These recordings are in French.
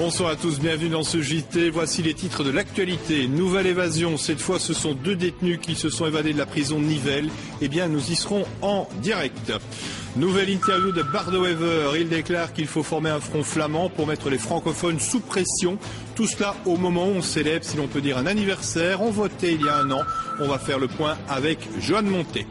Bonsoir à tous, bienvenue dans ce JT. Voici les titres de l'actualité. Nouvelle évasion, cette fois ce sont 2 détenus qui se sont évadés de la prison de Nivelles. Eh bien nous y serons en direct. Nouvelle interview de Bardo-Wever. Il déclare qu'il faut former un front flamand pour mettre les francophones sous pression. Tout cela au moment où on célèbre, si l'on peut dire, un anniversaire. On votait il y a un an. On va faire le point avec Joan Monté.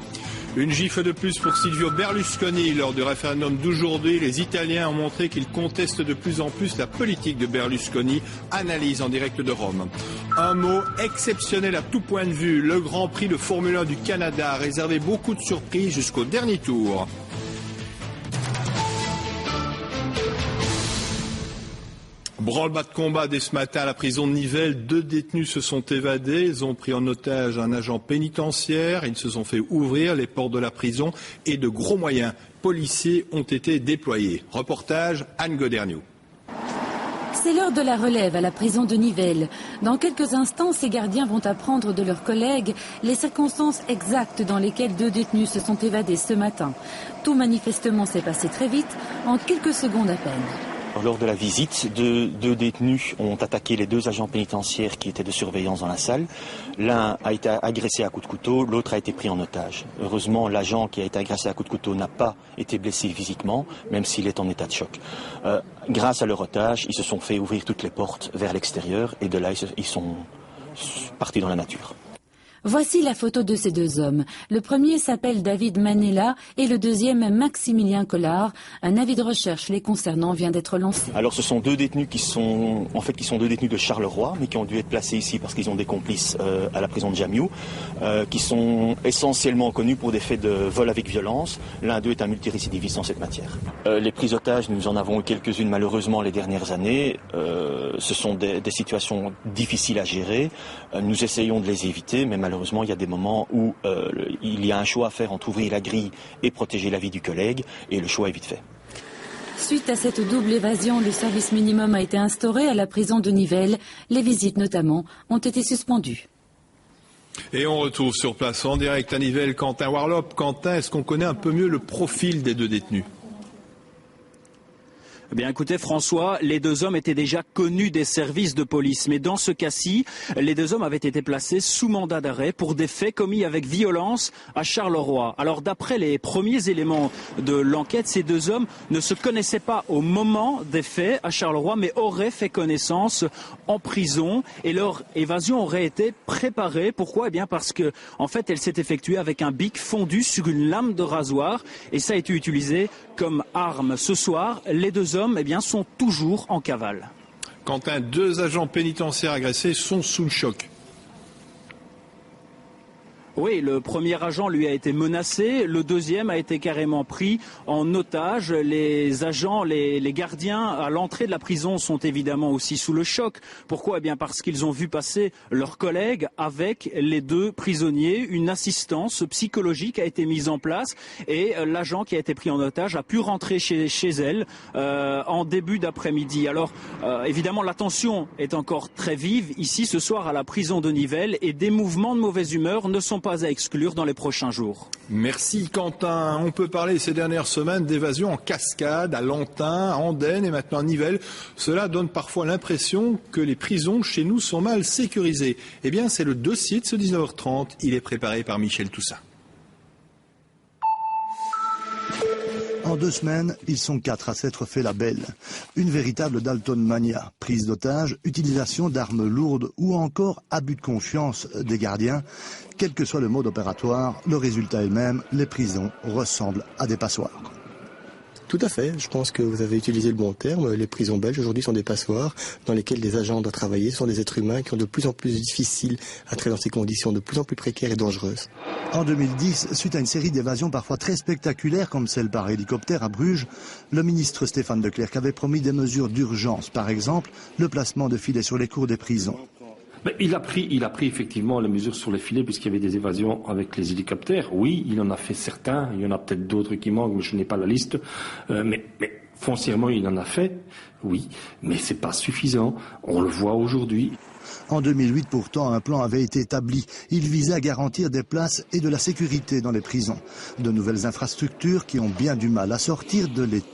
Une gifle de plus pour Silvio Berlusconi. Lors du référendum d'aujourd'hui, les Italiens ont montré qu'ils contestent de plus en plus la politique de Berlusconi. Analyse en direct de Rome. Un mot exceptionnel à tout point de vue. Le Grand Prix de Formule 1 du Canada a réservé beaucoup de surprises jusqu'au dernier tour. Branle-bas de combat dès ce matin à la prison de Nivelles. 2 détenus se sont évadés. Ils ont pris en otage un agent pénitentiaire. Ils se sont fait ouvrir les portes de la prison et de gros moyens policiers ont été déployés. Reportage Anne Goderniou. C'est l'heure de la relève à la prison de Nivelles. Dans quelques instants, ces gardiens vont apprendre de leurs collègues les circonstances exactes dans lesquelles 2 détenus se sont évadés ce matin. Tout manifestement s'est passé très vite, en quelques secondes à peine. Lors de la visite, 2 détenus ont attaqué les 2 agents pénitentiaires qui étaient de surveillance dans la salle. L'un a été agressé à coups de couteau, l'autre a été pris en otage. Heureusement, l'agent qui a été agressé à coups de couteau n'a pas été blessé physiquement, même s'il est en état de choc. Grâce à leur otage, ils se sont fait ouvrir toutes les portes vers l'extérieur et de là, ils sont partis dans la nature. Voici la photo de ces 2 hommes. Le premier s'appelle David Manella et le deuxième Maximilien Collard. Un avis de recherche les concernant vient d'être lancé. Alors ce sont 2 détenus qui sont 2 détenus de Charleroi, mais qui ont dû être placés ici parce qu'ils ont des complices à la prison de Jamiou, qui sont essentiellement connus pour des faits de vol avec violence. L'un d'eux est un multirécidiviste en cette matière. Les prises d'otages, nous en avons eu quelques-unes malheureusement les dernières années. Ce sont des situations difficiles à gérer. Nous essayons de les éviter, mais malheureusement, il y a des moments où il y a un choix à faire entre ouvrir la grille et protéger la vie du collègue, et le choix est vite fait. Suite à cette double évasion, le service minimum a été instauré à la prison de Nivelles. Les visites notamment ont été suspendues. Et on retrouve sur place en direct à Nivelles Quentin Warlop. Quentin, est-ce qu'on connaît un peu mieux le profil des 2 détenus ? Eh bien, écoutez, François, les 2 hommes étaient déjà connus des services de police. Mais dans ce cas-ci, les 2 hommes avaient été placés sous mandat d'arrêt pour des faits commis avec violence à Charleroi. Alors, d'après les premiers éléments de l'enquête, ces 2 hommes ne se connaissaient pas au moment des faits à Charleroi, mais auraient fait connaissance en prison. Et leur évasion aurait été préparée. Pourquoi ? Eh bien, parce que, en fait, elle s'est effectuée avec un bic fondu sur une lame de rasoir. Et ça a été utilisé comme arme. Ce soir, les 2 hommes sont toujours en cavale. Quentin, 2 agents pénitentiaires agressés sont sous le choc. Oui, le premier agent lui a été menacé, le deuxième a été carrément pris en otage. Les agents, les gardiens à l'entrée de la prison sont évidemment aussi sous le choc. Pourquoi ? Eh bien parce qu'ils ont vu passer leurs collègues avec les 2 prisonniers. Une assistance psychologique a été mise en place et l'agent qui a été pris en otage a pu rentrer chez elle en début d'après-midi. Alors évidemment la tension est encore très vive ici ce soir à la prison de Nivelles et des mouvements de mauvaise humeur ne sont pas à exclure dans les prochains jours. Merci Quentin. On peut parler ces dernières semaines d'évasion en cascade à Lantin, à Andenne et maintenant à Nivelles. Cela donne parfois l'impression que les prisons chez nous sont mal sécurisées. Eh bien, c'est le dossier de ce 19h30. Il est préparé par Michel Toussaint. En 2 semaines, ils sont 4 à s'être fait la belle. Une véritable Dalton mania, prise d'otages, utilisation d'armes lourdes ou encore abus de confiance des gardiens. Quel que soit le mode opératoire, le résultat est le même, les prisons ressemblent à des passoires. Tout à fait, je pense que vous avez utilisé le bon terme. Les prisons belges aujourd'hui sont des passoires dans lesquelles des agents doivent travailler. Ce sont des êtres humains qui ont de plus en plus difficile à travailler dans ces conditions de plus en plus précaires et dangereuses. En 2010, suite à une série d'évasions parfois très spectaculaires comme celle par hélicoptère à Bruges, le ministre Stéphane De Clercq avait promis des mesures d'urgence, par exemple le placement de filets sur les cours des prisons. Mais il a pris effectivement les mesures sur les filets puisqu'il y avait des évasions avec les hélicoptères. Oui, il en a fait certains. Il y en a peut-être d'autres qui manquent, mais je n'ai pas la liste. Mais foncièrement, il en a fait. Oui, mais c'est pas suffisant. On le voit aujourd'hui. En 2008, pourtant, un plan avait été établi. Il visait à garantir des places et de la sécurité dans les prisons. De nouvelles infrastructures qui ont bien du mal à sortir de l'état.